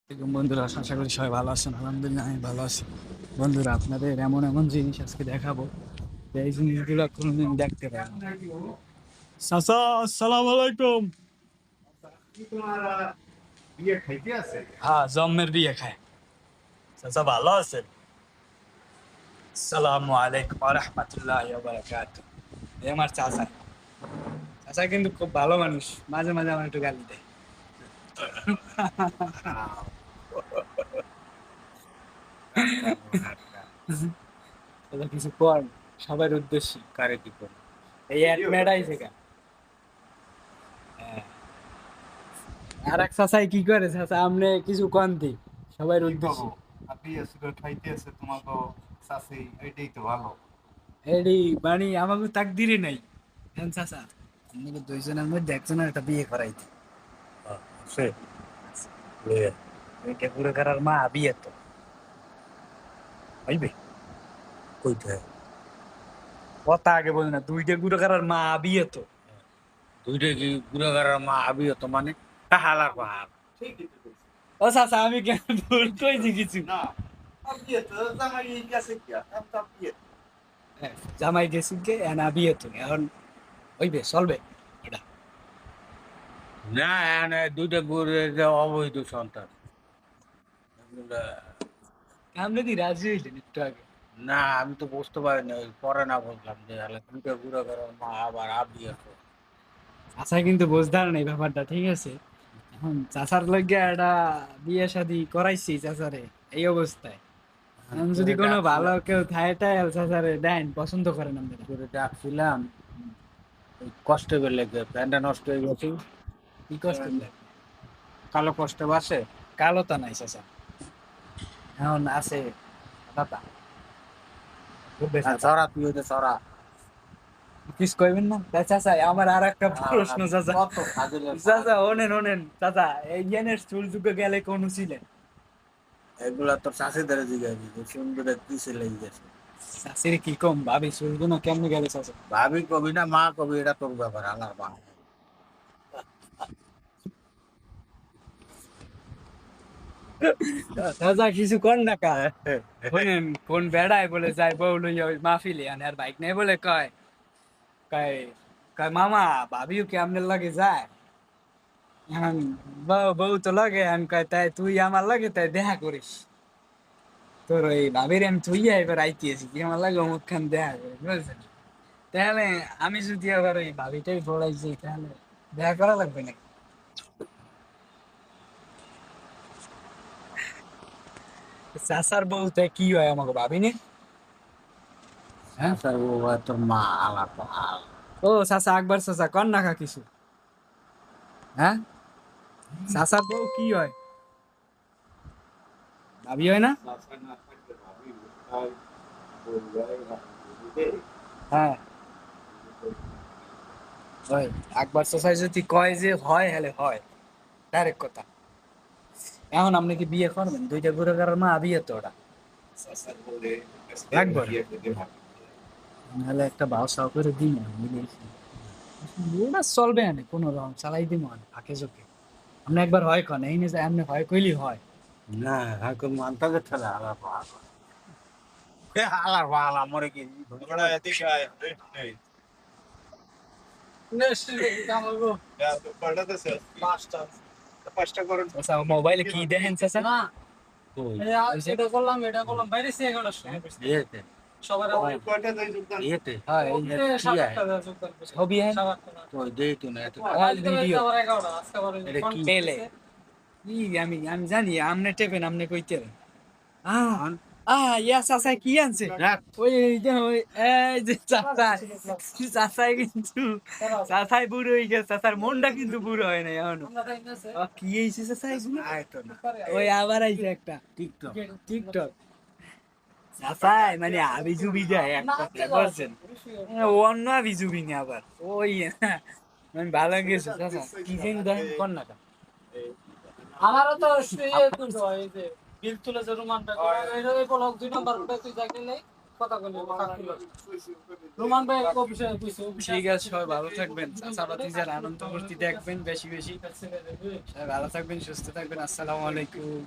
বন্ধুরা, আশা করি সবাই ভালো আছেন। আলহামদুলিল্লাহ আমি ভালো আছি। বন্ধুরা, আপনাদের এমন এমন জিনিস আজকে দেখাবো যে এই জিনিসগুলো কোনোদিন দেখতে পাই না। চাচা, আসসালামু আলাইকুম। বিয়ে খাইতে আছে? হ্যাঁ, জম্মের বিয়ে খায়। চাচা ভালো আছেন? আসসালামু আলাইকুম ওয়া রাহমাতুল্লাহি ওয়া বারাকাতুহু। এই আমার চাচা। চাচা কিন্তু খুব ভালো মানুষ, মাঝে মাঝে আমার একটু গালি দেয়। চাচা কিছু কর, সবার উদ্দেশ্যে কারে কি করে? এই এক মেয়েটাই শেখা। হ্যাঁ, আর এক চাচাই কি করে, চাচা আপনি কিছু কন দি সবার কি উদ্দেশ্যে। কব? আপনি আসলে খাইতে আছে তোমাকে চাষি, এটাই তো ভালো। এডি মানে আমাকে তাকদিরে নাই। হ্যাঁ চাচা, আপনাকে দুইজনের মধ্যে একজনের একটা বিয়ে করাইতে। সে ওইটা পুরো করার মা বিয়ে তো হইবে। কইতে কথা আগে বলি না, দুইটা গুড়ো করার মা বিয়ে তো। দুইটা কি গুড়াগাড়ার মা আবি তো মানে হালার পাহাড়। ঠিকই তো কইছি। ও চাচা, আমি কেন ভুল কইছি কিছু? না, আপনি তো জামাই গেছে কি আর তা বিয়ে। হ্যাঁ, জামাই গেছি কে না বিয়ে তো এখন হইবে, চলবে এটা। না, এনে দুইটা গুড়ে অবৈধ সন্তান। এগুলা আপনি কি রাজি হইলেন একটু আগে? না, আমি তো বুঝতে পারি না, পরে না বুঝলাম যে দুইটা গুড়াগাড়ার মা আবার আবি আছে। চাচা কিন্তু বুঝদার না এই ব্যাপারটা, ঠিক আছে? এখন চাচার লগে একটা বিয়ে শাদি করাইছি চাচারে এই অবস্থায়। এখন যদি কোনো ভালো কেউ থায় টায় চাচারে দেন, পছন্দ করেন আপনারা? করে ডাকছিলাম, ওই কষ্ট লেগে প্যান্টটা নষ্ট হয়ে গেছে। কি কষ্ট লাগে? কালো কষ্ট বাসে। কালো তা নাই চাচা, এখন আছে দাদা। বুঝবে চাচা, চড়া তুই হইতে চড়া। কিছু কইবেন না? তা চাচা আমার আর একটা প্রশ্ন চাচা। কত ফাজিলের চাচা ওনেন ওনেন চাচা, এই জ্ঞানের চুল যুগে গেলে কোন ছিলেন? এগুলা তোর চাষিদের জিজ্ঞাসি সুন্দরের কি ছেলে গেছে। চাষির কি কম ভাবি, চুলগুলো কেমনে গেলে চাচা? ভাবি কবি না মা কবি, এটা তোর ব্যাপার, আলার মা। চাচা কিছু কর না কা? শোনেন, কোন বেড়ায় বলে যায় বউ লইয়া ওই মাহফিলে, আর বাইক নাই বলে কয় কয় কয় মামা ভাবিও কি আপনার লাগে যায়? এখন বউ বউ তো লাগে, এখন কয় তাই তুই আমার লাগে তাই দেখা করিস। তোর ওই ভাবির আমি থইয়া এবার আইতেছি, তুই আমার লাগে অমুক খান দেখা করিস, বুঝছেন? তাহলে আমি যদি আবার ওই ভাবিটাই পড়াইছি, তাহলে দেখা করা লাগবে নাকি? চাচার বউতে কি হয় আমাকে ভাবি নে? হ্যাঁ, স্যার ও তোর মা, আলার মা। ও চাচা আকবর চাচা কন না খা কিছু। হ্যাঁ, চাচার বউ কি হয়? ভাবি হয় না? হ্যাঁ, হয়। আকবর চাচা যদি কয় যে হয়, হলে হয়, ডাইরেক্ট কথা। এখন আপনি কি বিয়ে করবেন? দুইটা ঘুরে করার মা বিয়ে তো ওটা লাগবে। নাহলে একটা ভাও সাও করে দিন, মিলিয়েছি ওটা চলবে না, কোনো রকম চালাই দিব না ফাঁকে চোখে। আপনি একবার হয় কন, এই নিয়ে আপনি হয় কইলি হয়। না, এখন মানতে গেছে না, আলার মা। আলার মা আলা মরে কি চাচা মোবাইলে কি দেখেন চাচা? এটা করলাম এটা করলাম বাইরে সে এগারোটার সময় ইয়েতে সবার ইয়েতে হ্যাঁ, এই কি সাত হয়? আটটা যোগদান করছে ছবি হ্যাঁ, সাত আটটা না। তো দেই তো না এত আজকে ভিডিও আবার 11টা আজকে আবার এটা কি? পেলে ই আমি আমি জানি আপনি টেপেন, আপনি কইতে আন ইয়া চাচা কি আনছে? রাখ। ওই এই যে এই যে চাচা, চাচাই কিন্তু চাচাই বুড়ো হয়ে গেছে, চাচার মনটা কিন্তু বুড়ো হয় না এখনো। আমরা টাইম আছে কি হয়েছে চাচা এগুলো? আয় তো না ওই আবার আইছে একটা টিকটক। টিকটক। চাচাই মানে আবি জুবি যায় এক কথায়, বলছেন? অন্য আবি জুবি না আবার ওই মানে ভালো গেছে চাচা, কি যেন দেখেন কর না কা? আমারও তো ইয়ে তুলতে হয় এই যে বিল তুলে যে রোমান ভাই এটা এই ব্লক 2 নাম্বার উঠে তুই যাইতে নেই কথা বলি রোমান ভাই অফিসে কইছে ঠিক আছে, সবাই ভালো থাকবেন, চাচা ভাতিজার আনন্দ ফুর্তি দেখবেন বেশি বেশি। সবাই ভালো থাকবেন, সুস্থ থাকবেন, আসসালামু আলাইকুম।